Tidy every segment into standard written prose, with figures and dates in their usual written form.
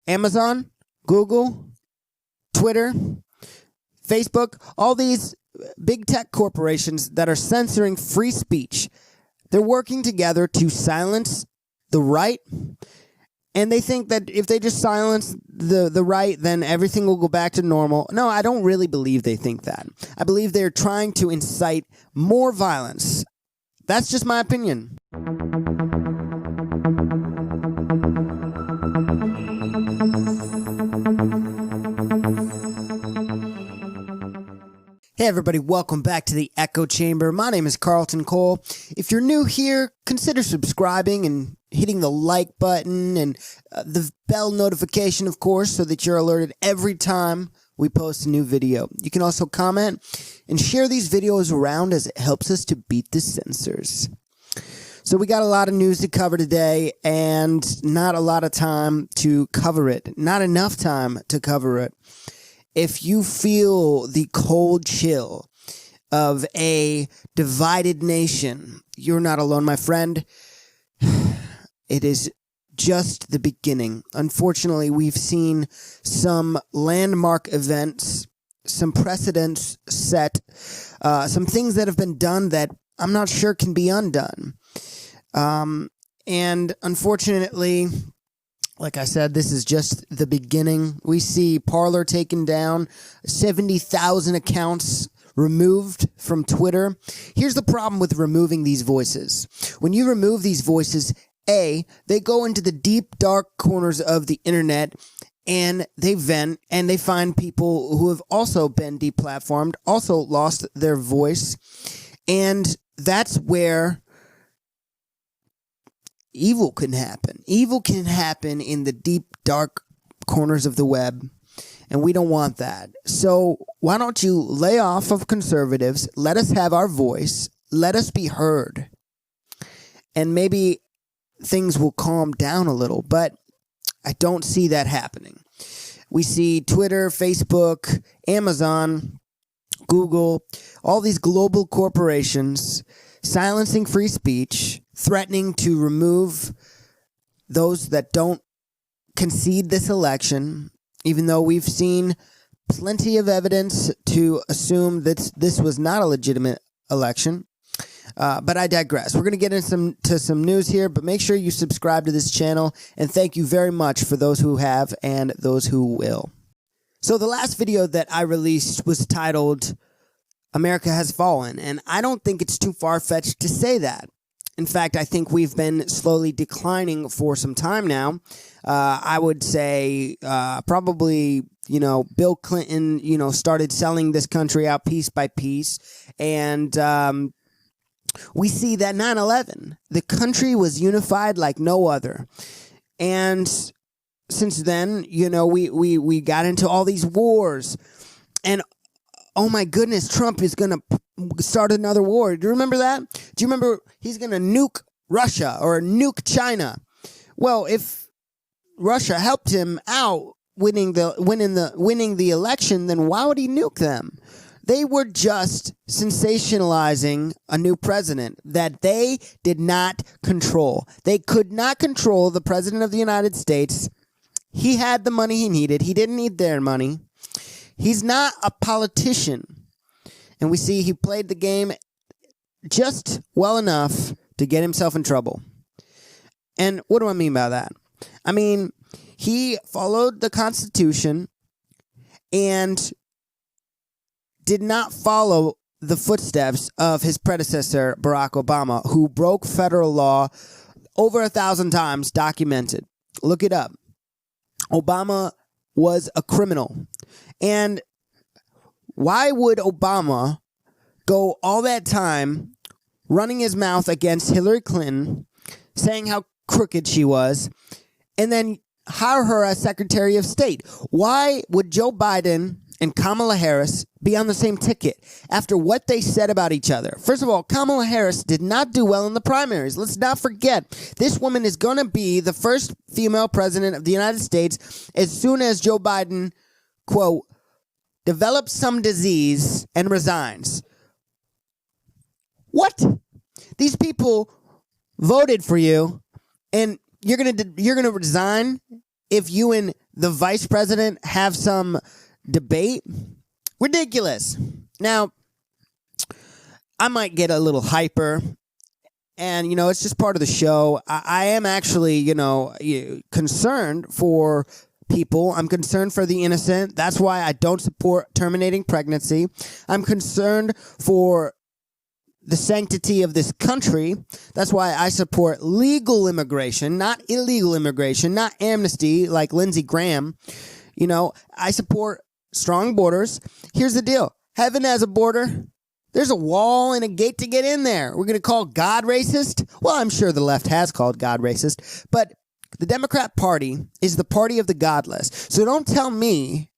Amazon, Google, Twitter, Facebook, all these big tech corporations that are censoring free speech. They're working together to silence the right, and they think that if they just silence the right, then everything will go back to normal. No, I don't really believe they think that. I believe they're trying to incite more violence. That's just my opinion. Hey everybody, welcome back to the Echo Chamber. My name is Carlton Cole. If you're new here, consider subscribing and hitting the like button and the bell notification, of course, so that you're alerted every time we post a new video. You can also comment and share these videos around as it helps us to beat the censors. So we got a lot of news to cover today and not a lot of time to cover it. Not enough time to cover it. If you feel the cold chill of a divided nation, you're not alone, my friend. It is just the beginning. Unfortunately, we've seen some landmark events, some precedents set, some things that have been done that I'm not sure can be undone. And unfortunately, like I said, this is just the beginning. We see Parler taken down, 70,000 accounts removed from Twitter. Here's the problem with removing these voices. When you remove these voices, A, they go into the deep, dark corners of the internet and they vent and they find people who have also been deplatformed, also lost their voice. And that's where evil can happen. Evil can happen in the deep, dark corners of the web, and we don't want that. So why don't you lay off of conservatives, let us have our voice, let us be heard, and maybe things will calm down a little, but I don't see that happening. We see Twitter, Facebook, Amazon, Google, all these global corporations silencing free speech, threatening to remove those that don't concede this election, even though we've seen plenty of evidence to assume that this was not a legitimate election. But I digress. We're going to get into some news here, but make sure you subscribe to this channel, and thank you very much for those who have and those who will. So the last video that I released was titled America Has Fallen, and I don't think it's too far-fetched to say that. In fact, I think we've been slowly declining for some time now. I would say probably, Bill Clinton, started selling this country out piece by piece, and we see that 9/11, the country was unified like no other. And since then, we got into all these wars, and oh my goodness, Trump is going to start another war. Do you remember that? Do you remember he's going to nuke Russia or nuke China? Well, if Russia helped him out winning the election, then why would he nuke them? They were just sensationalizing a new president that they did not control. They could not control the president of the United States. He had the money he needed. He didn't need their money. He's not a politician. And we see he played the game just well enough to get himself in trouble. And what do I mean by that? I mean, he followed the Constitution and did not follow the footsteps of his predecessor, Barack Obama, who broke federal law over 1,000 times, documented. Look it up. Obama was a criminal. And why would Obama go all that time running his mouth against Hillary Clinton, saying how crooked she was, and then hire her as Secretary of State? Why would Joe Biden and Kamala Harris be on the same ticket after what they said about each other? First of all, Kamala Harris did not do well in the primaries. Let's not forget, this woman is going to be the first female president of the United States as soon as Joe Biden, quote, develops some disease and resigns. What? These people voted for you, and you're gonna resign if you and the vice president have some debate. Ridiculous. Now, I might get a little hyper, and, it's just part of the show. I am actually, concerned for people. I'm concerned for the innocent. That's why I don't support terminating pregnancy. I'm concerned for the sanctity of this country. That's why I support legal immigration, not illegal immigration, not amnesty like Lindsey Graham. I support strong borders. Here's the deal. Heaven has a border. There's a wall and a gate to get in there. We're going to call God racist? Well, I'm sure the left has called God racist, but the Democrat Party is the party of the godless. So don't tell me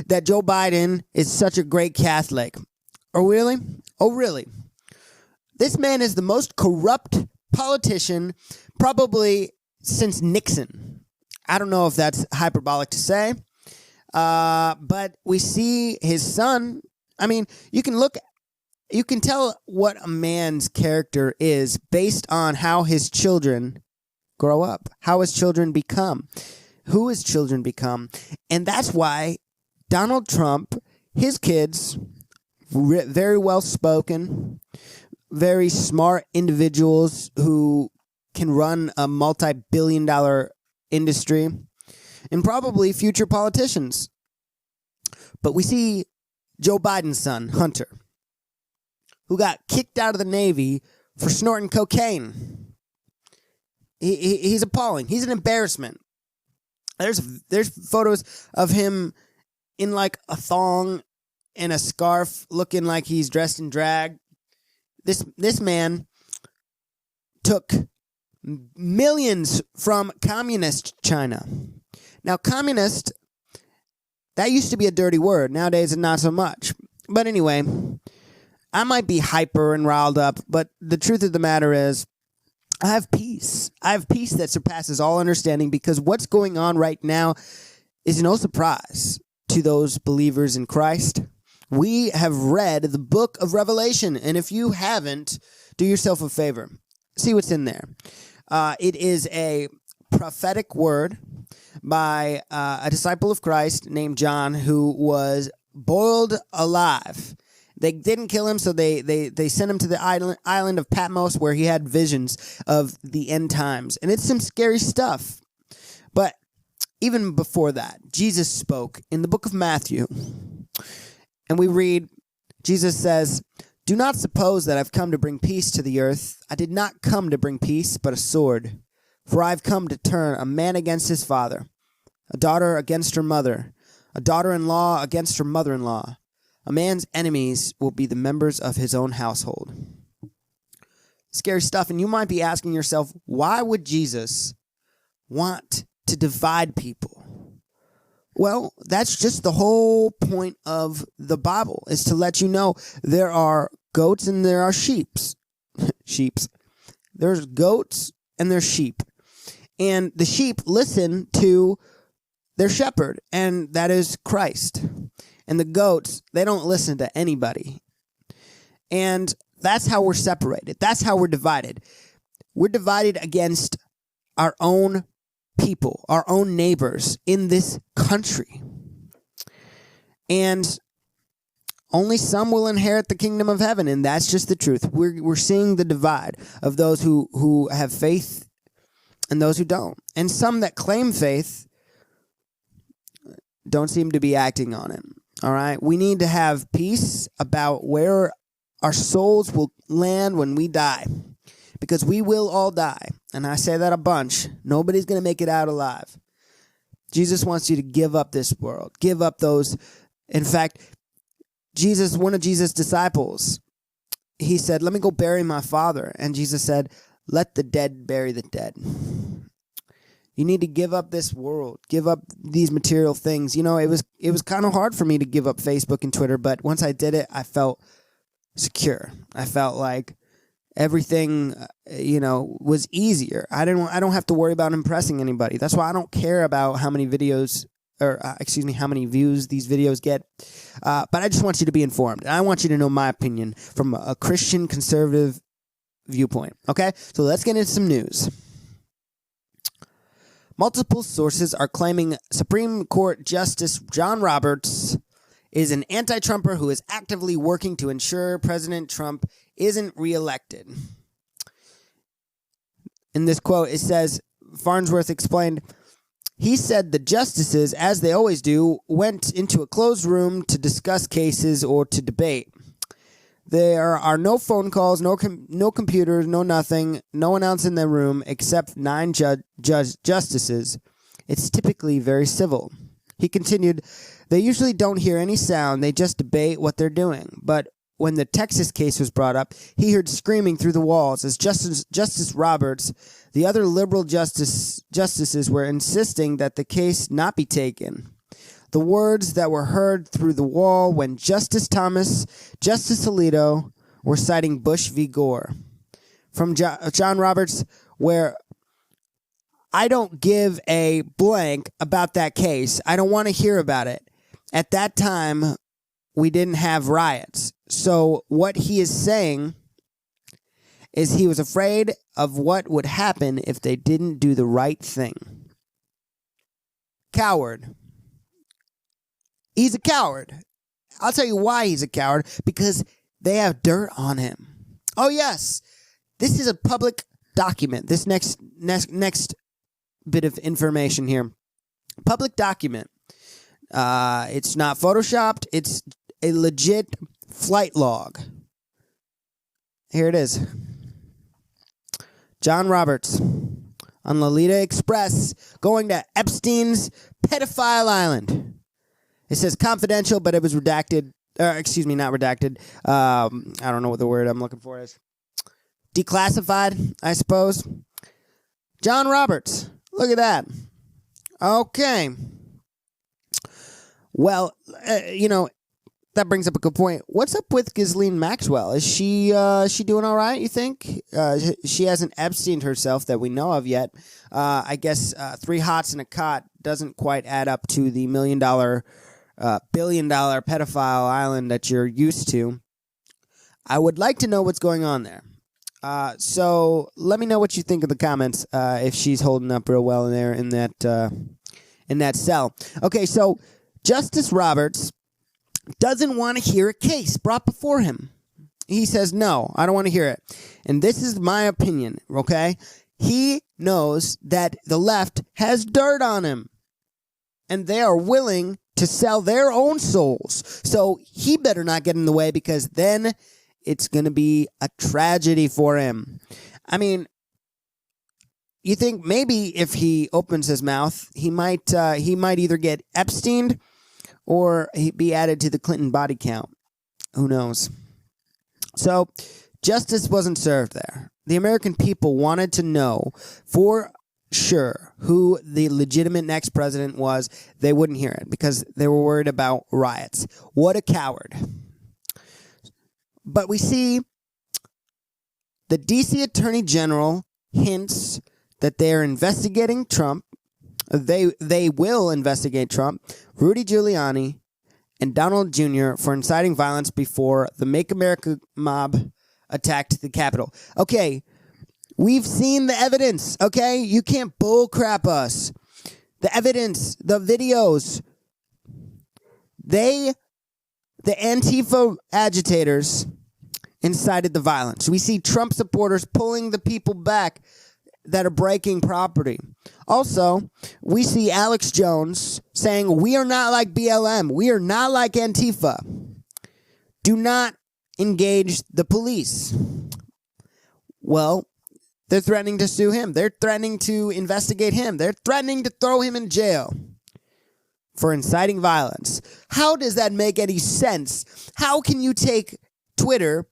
that Joe Biden is such a great Catholic. Oh, really? Oh, really? This man is the most corrupt politician probably since Nixon. I don't know if that's hyperbolic to say, but we see his son. I mean, you can tell what a man's character is based on how his children grow up, how his children become, who his children become. And that's why Donald Trump, his kids, very well spoken, very smart individuals who can run a multi-billion-dollar industry, and probably future politicians. But we see Joe Biden's son, Hunter, who got kicked out of the Navy for snorting cocaine. He's appalling. He's an embarrassment. There's photos of him in like a thong and a scarf, looking like he's dressed in drag. This man took millions from communist China. Now, communist, that used to be a dirty word. Nowadays, it's not so much. But anyway, I might be hyper and riled up, but the truth of the matter is, I have peace. I have peace that surpasses all understanding, because what's going on right now is no surprise to those believers in Christ. We have read the book of Revelation, and if you haven't, do yourself a favor. See what's in there. It is a prophetic word by a disciple of Christ named John, who was boiled alive. They didn't kill him, so they sent him to the island of Patmos, where he had visions of the end times. And it's some scary stuff. But even before that, Jesus spoke in the book of Matthew. And we read, Jesus says, "Do not suppose that I've come to bring peace to the earth. I did not come to bring peace, but a sword. For I've come to turn a man against his father, a daughter against her mother, a daughter-in-law against her mother-in-law. A man's enemies will be the members of his own household." Scary stuff. And you might be asking yourself, why would Jesus want to divide people? Well, that's just the whole point of the Bible, is to let you know there are goats and there are sheeps. Sheeps. There's goats and there's sheep. And the sheep listen to their shepherd, and that is Christ. And the goats, they don't listen to anybody. And that's how we're separated. That's how we're divided. We're divided against our own people, our own neighbors in this country. And only some will inherit the kingdom of heaven, and that's just the truth. We're seeing the divide of those who have faith and those who don't. And some that claim faith don't seem to be acting on it. All right, we need to have peace about where our souls will land when we die, because we will all die. And I say that a bunch. Nobody's going to make it out alive. Jesus wants you to give up this world, give up those. In fact, one of Jesus' disciples, he said, "Let me go bury my father." And Jesus said, "Let the dead bury the dead." You need to give up this world, give up these material things. It was kind of hard for me to give up Facebook and Twitter, but once I did it, I felt secure. I felt like everything, was easier. I don't have to worry about impressing anybody. That's why I don't care about how many videos, how many views these videos get. But I just want you to be informed. And I want you to know my opinion from a Christian conservative viewpoint. Okay? So let's get into some news. Multiple sources are claiming Supreme Court Justice John Roberts is an anti-Trumper who is actively working to ensure President Trump isn't reelected. In this quote, it says, Farnsworth explained, he said the justices, as they always do, went into a closed room to discuss cases or to debate. There are no phone calls, no computers, no nothing, no one else in the room except 9 justices. It's typically very civil. He continued, they usually don't hear any sound, they just debate what they're doing. But when the Texas case was brought up, he heard screaming through the walls as Justice Roberts, the other liberal justices were insisting that the case not be taken. The words that were heard through the wall when Justice Thomas, Justice Alito were citing Bush v. Gore. From John Roberts, where I don't give a blank about that case. I don't want to hear about it. At that time, we didn't have riots. So what he is saying is he was afraid of what would happen if they didn't do the right thing. Coward. He's a coward. I'll tell you why he's a coward. Because they have dirt on him. Oh, yes. This is a public document. This next bit of information here. Public document. It's not photoshopped. It's a legit flight log. Here it is. John Roberts on Lolita Express going to Epstein's pedophile island. It says confidential, but it was redacted. Not redacted. I don't know what the word I'm looking for is. Declassified, I suppose. John Roberts. Look at that. Okay. Well, that brings up a good point. What's up with Ghislaine Maxwell? Is she doing all right, you think? She hasn't Epsteined herself that we know of yet. I guess 3 hots in a cot doesn't quite add up to the $1 million, billion-dollar pedophile island that you're used to. I would like to know what's going on there. So let me know what you think in the comments if she's holding up real well in there in that cell. Okay, so Justice Roberts doesn't want to hear a case brought before him. He says, no, I don't want to hear it. And this is my opinion, okay? He knows that the left has dirt on him. And they are willing to sell their own souls. So he better not get in the way because then it's going to be a tragedy for him. I mean, you think maybe if he opens his mouth, he might either get Epsteined or be added to the Clinton body count. Who knows? So, justice wasn't served there. The American people wanted to know for sure who the legitimate next president was. They wouldn't hear it because they were worried about riots. What a coward. But we see the DC Attorney General hints that they're investigating Trump. They will investigate Trump, Rudy Giuliani, and Donald Jr. for inciting violence before the Make America mob attacked the Capitol. Okay, we've seen the evidence, okay? You can't bullcrap us. The evidence, the videos, the Antifa agitators incited the violence. We see Trump supporters pulling the people back that are breaking property. Also, we see Alex Jones saying, we are not like BLM. We are not like Antifa. Do not engage the police. Well, they're threatening to sue him. They're threatening to investigate him. They're threatening to throw him in jail for inciting violence. How does that make any sense? How can you take Twitter...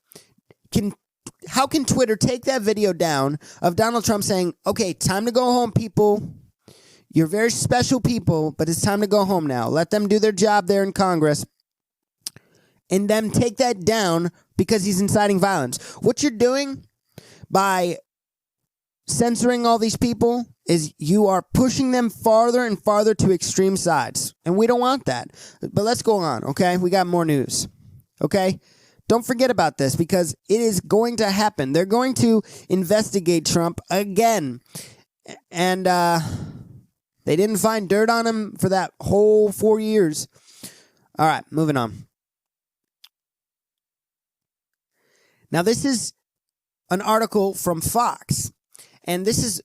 How can Twitter take that video down of Donald Trump saying, okay, time to go home, people. You're very special people, but it's time to go home now. Let them do their job there in Congress. And then take that down because he's inciting violence. What you're doing by censoring all these people is you are pushing them farther and farther to extreme sides. And we don't want that. But let's go on, okay? We got more news, okay? Don't forget about this because it is going to happen. They're going to investigate Trump again. And They didn't find dirt on him for that whole 4 years. All right, moving on. Now, this is an article from Fox, and this is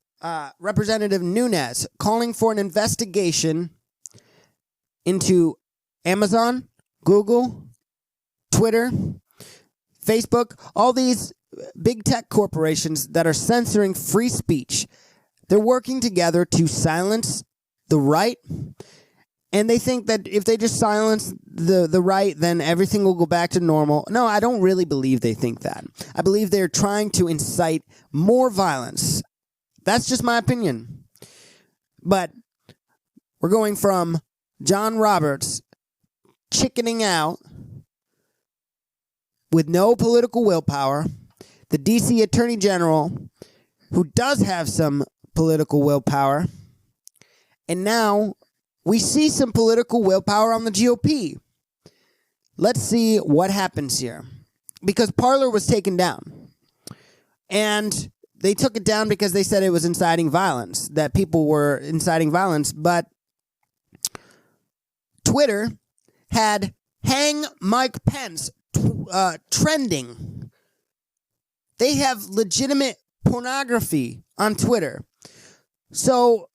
Representative Nunes calling for an investigation into Amazon, Google, Twitter, Facebook, all these big tech corporations that are censoring free speech. They're working together to silence the right, and they think that if they just silence the right, then everything will go back to normal. No, I don't really believe they think that. I believe they're trying to incite more violence. That's just my opinion. But we're going from John Roberts chickening out with no political willpower, the DC Attorney General, who does have some political willpower, and now we see some political willpower on the GOP. Let's see what happens here. Because Parler was taken down. And they took it down because they said it was inciting violence, that people were inciting violence. But Twitter had Hang Mike Pence trending. They have legitimate pornography on Twitter. So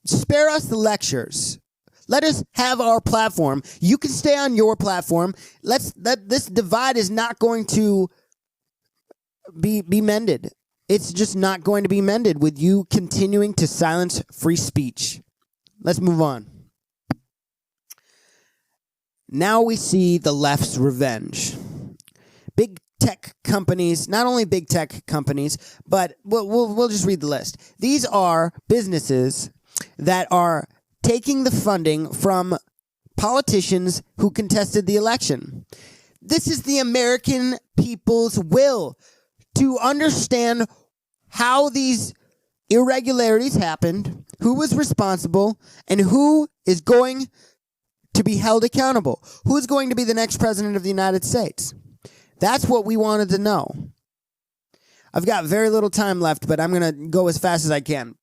spare us the lectures. Let us have our platform. You can stay on your platform. This divide is not going to be mended. It's just not going to be mended with you continuing to silence free speech. Let's move on. Now we see the left's revenge. Big tech companies, not only big tech companies, but we'll just read the list. These are businesses that are taking the funding from politicians who contested the election. This is the American people's will to understand how these irregularities happened, who was responsible, and who is going to be held accountable. Who's going to be the next president of the United States? That's what we wanted to know. I've got very little time left, but I'm going to go as fast as I can.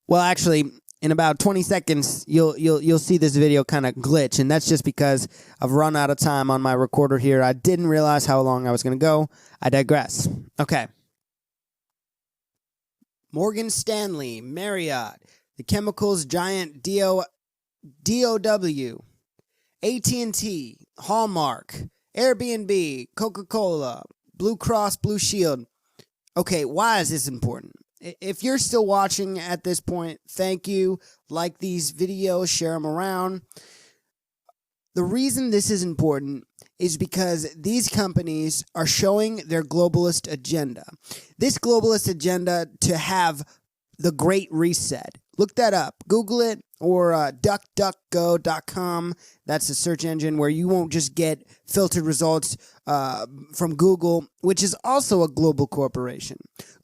Well, actually, in about 20 seconds, you'll see this video kind of glitch, and that's just because I've run out of time on my recorder here. I didn't realize how long I was going to go. I digress. Okay. Morgan Stanley, Marriott, the chemicals giant DOW, AT&T, Hallmark, Airbnb, Coca-Cola, Blue Cross Blue Shield. Okay, why is this important? If you're still watching at this point, thank you. Like these videos, share them around. The reason this is important is because these companies are showing their globalist agenda. This globalist agenda to have the Great Reset. Look that up. Google it, or duckduckgo.com. That's a search engine where you won't just get filtered results from Google, which is also a global corporation.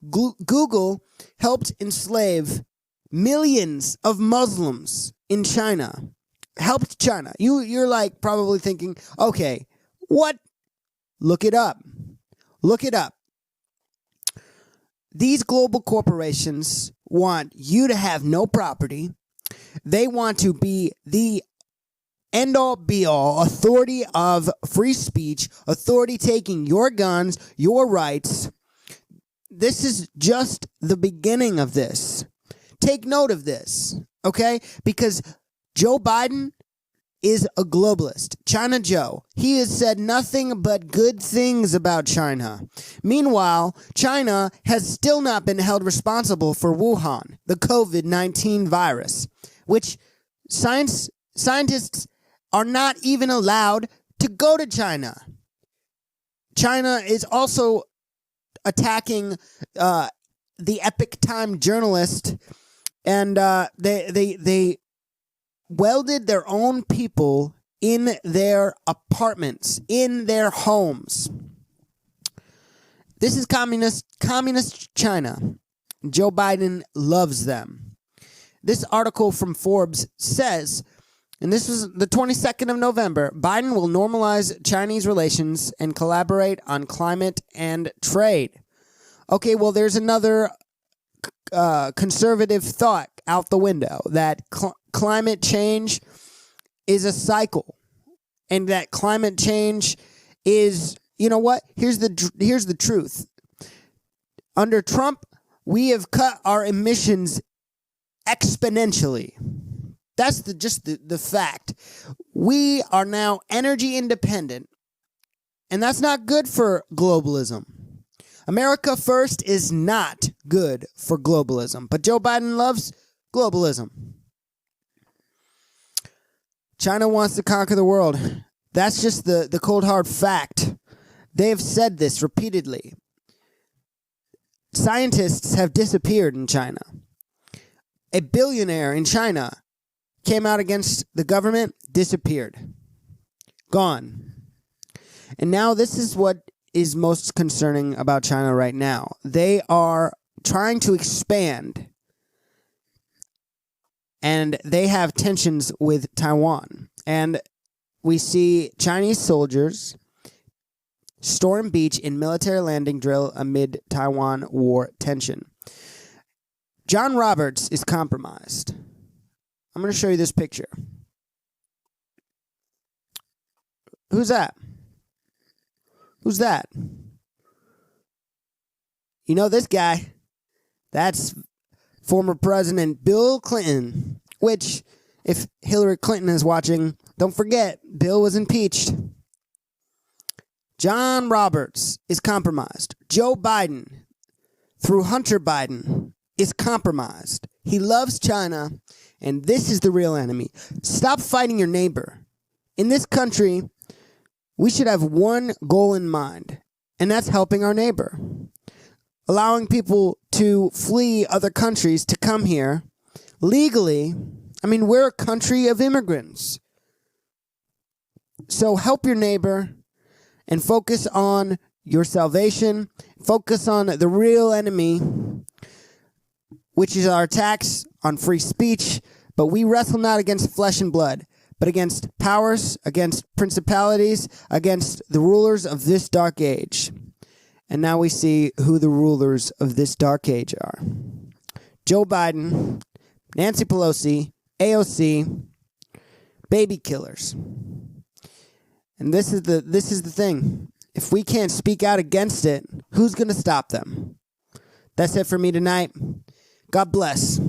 Google helped enslave millions of Muslims in China. Helped China. You're like probably thinking, okay, what? Look it up. Look it up. These global corporations want you to have no property. They want to be the end-all, be-all authority of free speech, authority taking your guns, your rights. This is just the beginning of this. Take note of this, okay? Because Joe Biden is a globalist. China Joe. He has said nothing but good things about China. Meanwhile, China has still not been held responsible for Wuhan, the COVID-19 virus, which scientists are not even allowed to go to China. China is also attacking the Epoch Time journalist, and they welded their own people in their apartments, in their homes. This is communist China. Joe Biden loves them. This article from Forbes says, and this was the 22nd of November, Biden will normalize Chinese relations and collaborate on climate and trade. Okay, well, there's another conservative thought out the window that climate change is a cycle, and that climate change is, you know what? Here's the truth. Under Trump, we have cut our emissions exponentially. That's just the fact. We are now energy independent, and that's not good for globalism. America first is not good for globalism, but Joe Biden loves globalism. China wants to conquer the world. That's just the cold hard fact. They have said this repeatedly. Scientists have disappeared in China. A billionaire in China came out against the government, disappeared. Gone. And now this is what is most concerning about China right now. They are trying to expand, and they have tensions with Taiwan. And we see Chinese soldiers storm beach in military landing drill amid Taiwan war tension. John Roberts is compromised. I'm going to show you this picture. Who's that? Who's that? You know this guy. That's former President Bill Clinton, which, if Hillary Clinton is watching, don't forget, Bill was impeached. John Roberts is compromised. Joe Biden, through Hunter Biden, is compromised. He loves China, and this is the real enemy. Stop fighting your neighbor. In this country, we should have one goal in mind, and that's helping our neighbor. Allowing people to flee other countries to come here legally. I mean, we're a country of immigrants. So help your neighbor and focus on your salvation. Focus on the real enemy, which is our attacks on free speech. But we wrestle not against flesh and blood, but against powers, against principalities, against the rulers of this dark age. And now we see who the rulers of this dark age are. Joe Biden, Nancy Pelosi, AOC, baby killers. And this is the thing. If we can't speak out against it, who's going to stop them? That's it for me tonight. God bless.